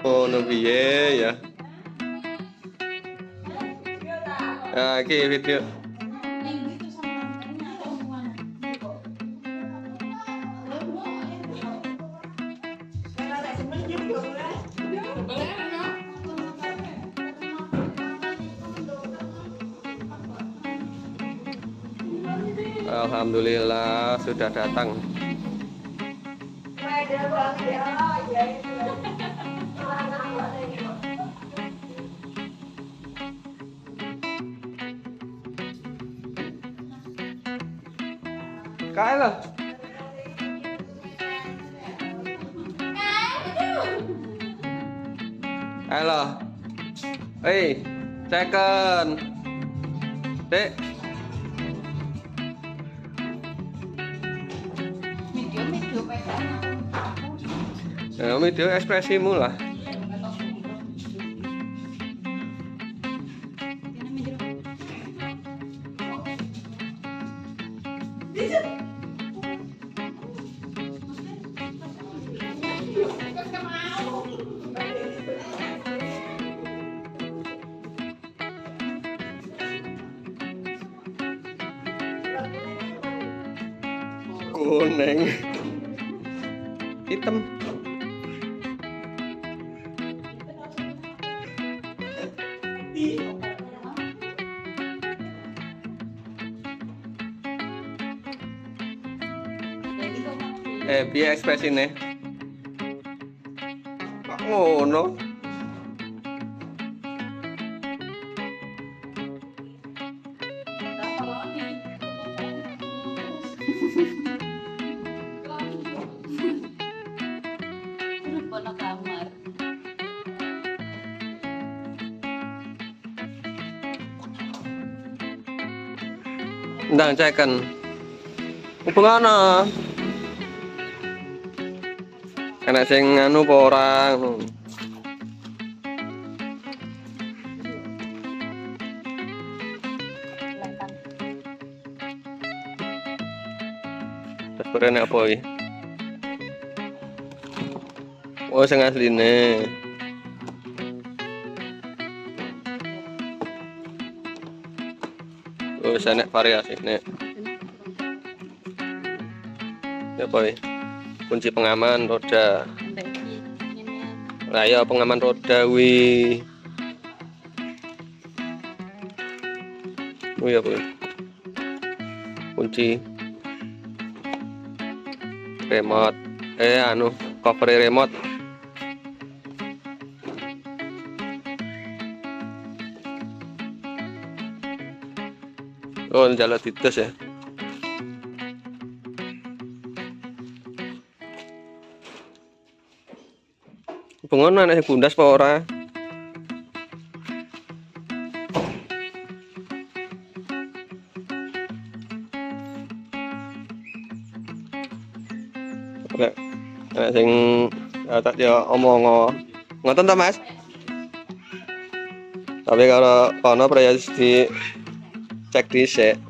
Oh, no piye ya. Nah, iki video. Alhamdulillah sudah datang. Kalah. Halo. Hei, second. Dek. Video ekspresimu lah. Kuning. Hitam. Piye ekspresine? Kok ngono? Kamar. Ndang ceken. Hubungan ana. Enak sing anu apa ora? Terus berene apa iki? Oh, sing asline. Oh, enek variasine. Ya apa iki? Kunci pengaman roda. Lah ya pengaman roda wi. Oh ya Bu. Kunci remote. Anu, cover remote. Oh, jalan titus ya. Pengono anak bundas apa ora? Anak sing tak ya omong ngoten ta Mas? Tapi kalau kono ya di cek dhisik.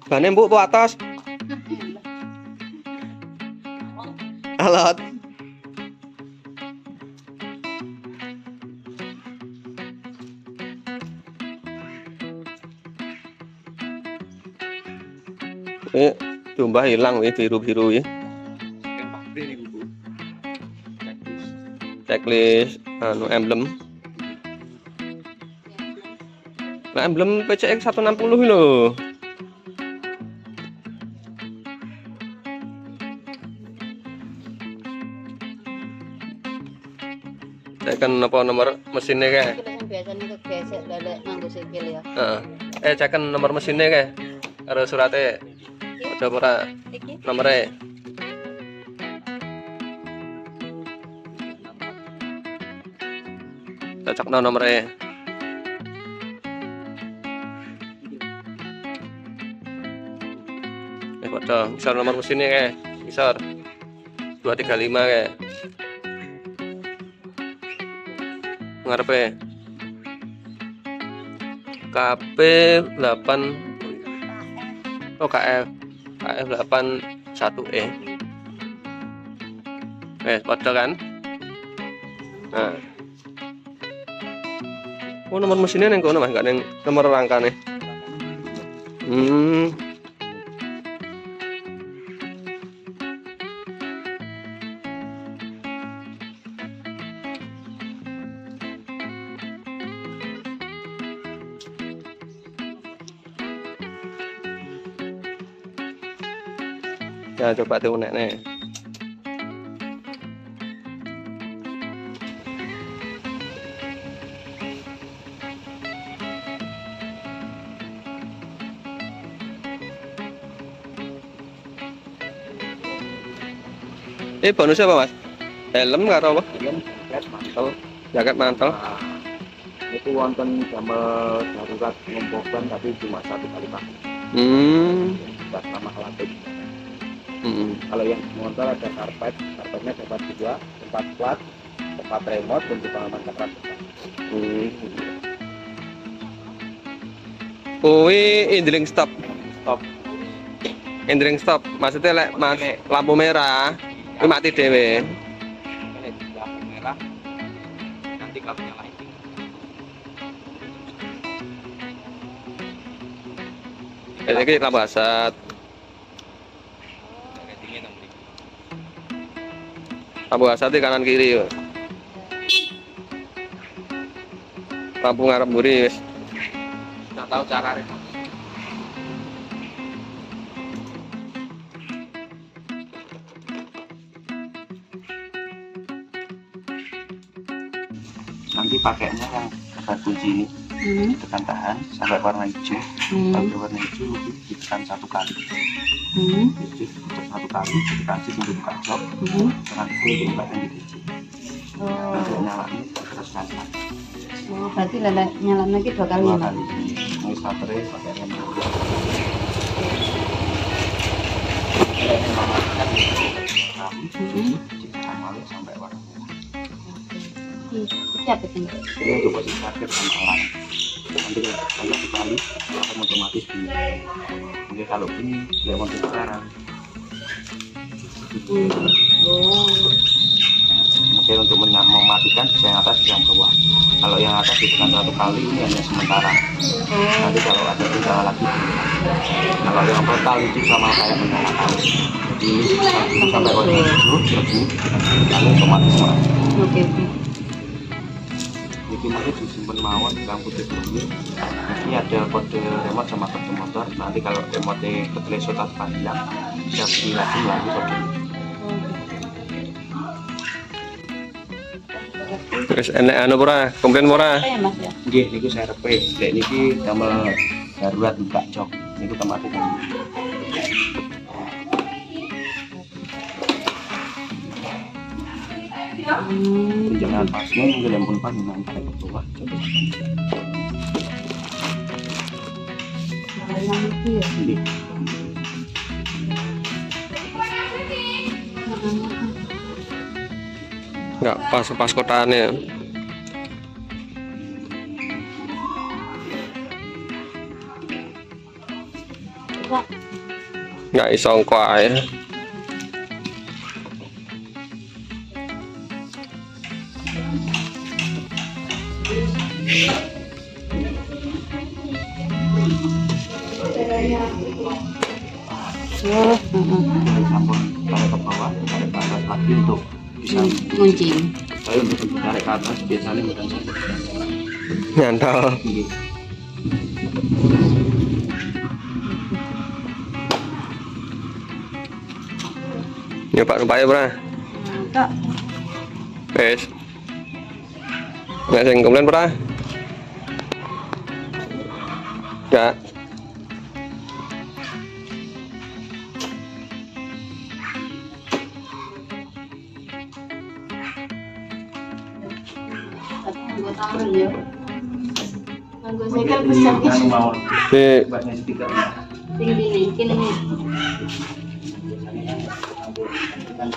Bane mbok po atas. Alat. Tumbah hilang biru-biru ya. Checklist anu emblem. Nah, emblem PCX 160 lho. Cekan apa nomor mesinnya kayak? Biasanya kegesek lelek nganggo sikil ya. Cekan nomor mesinnya kayak? Karo surate. Ada ora nomere? Cocokno nomere. Padha ngisor nomor mesinnya kayak? Ngisor 235 kayak? Ngarepe KP 8 KF 8 1E. Padha kan? Nah. Oh, nomor mesinnya neng kono Mas, enggak neng nomor rangkane. Ya coba tuh nek. Bonusnya apa Mas? Helm nggak tahu apa? Helm, jaket, mantel. Jaket mantel. Nah, itu wonten damel darurat ngompokan tapi cuma 1 kali pakai. Tidak sama alat. Kalau yang motor ada karpetnya dapat 2, tempat plat, tempat remote, dan pengaman cakram. Indring stop. Indring stop. Maksudnya lek lampu merah, ini mati dewe. Ini lampu merah, nanti kalau nyalain. Ini lampu asat. Lampu asat di kanan kiri. Lampu ngarep mburi wis. Sudah tahu cara remote. Nanti pakainya yang tekan kunci ini, tekan tahan sampai warna hijau. Sampai warna hijau ditekan 1 kali. Jadi tekan 1 kali, ditekan sih untuk buka jok. Tekan itu buka yang gitu. Nanti nyalain terus nyalain. Oh, berarti nyalain lagi 2 kali. 2 kali. Ini starternya pakai rem 2. Ini memastikan ditekan balik sampai warna merah. Itu apa tuh? Ini untuk posisi parkir sama alarm. Nanti kalau 1 kali akan otomatis bunyi. Mungkin kalau bunyi dia mau sekarang. Mungkin untuk mematikan bisa yang atas bisa yang bawah. Kalau yang atas ditekan 1 kali ini hanya sementara. Nanti kalau ada kendala lagi. Kalau yang total itu sama kayak menyalakan. Jadi ini sampai warna hijau lebih lalu otomatis mati. Oke. Ini masih disimpan mawon di dalam putih dulu. Ini ada kode remote sama kode motor. Nanti kalau remote keteleset atau hilang bisa beli lagi melalui kode ini. Terus enek anu ora, komplain ora. Apa ya Mas ya? Nggih, niku serep. Lek niki damel darurat buka jok. Niku otomatis. Jangan pasnya mungkin yang pun panjang tarik ke bawah. Ini. Enggak pas kotaannya. Enggak iso engko ae. Campur tarik ke bawah, tarik ke atas lagi untuk bisa Kunci. saya untuk tarik ke atas biasanya bukan satu. Nyantol. Nyoba rupanya bro. Kak. Wes. Nggak sing komplain bro. Enggak. Tahun ya. Manggo sekal besar Anu mau Di buatnya setika. tinggi nih, kini nih. Biasanya kan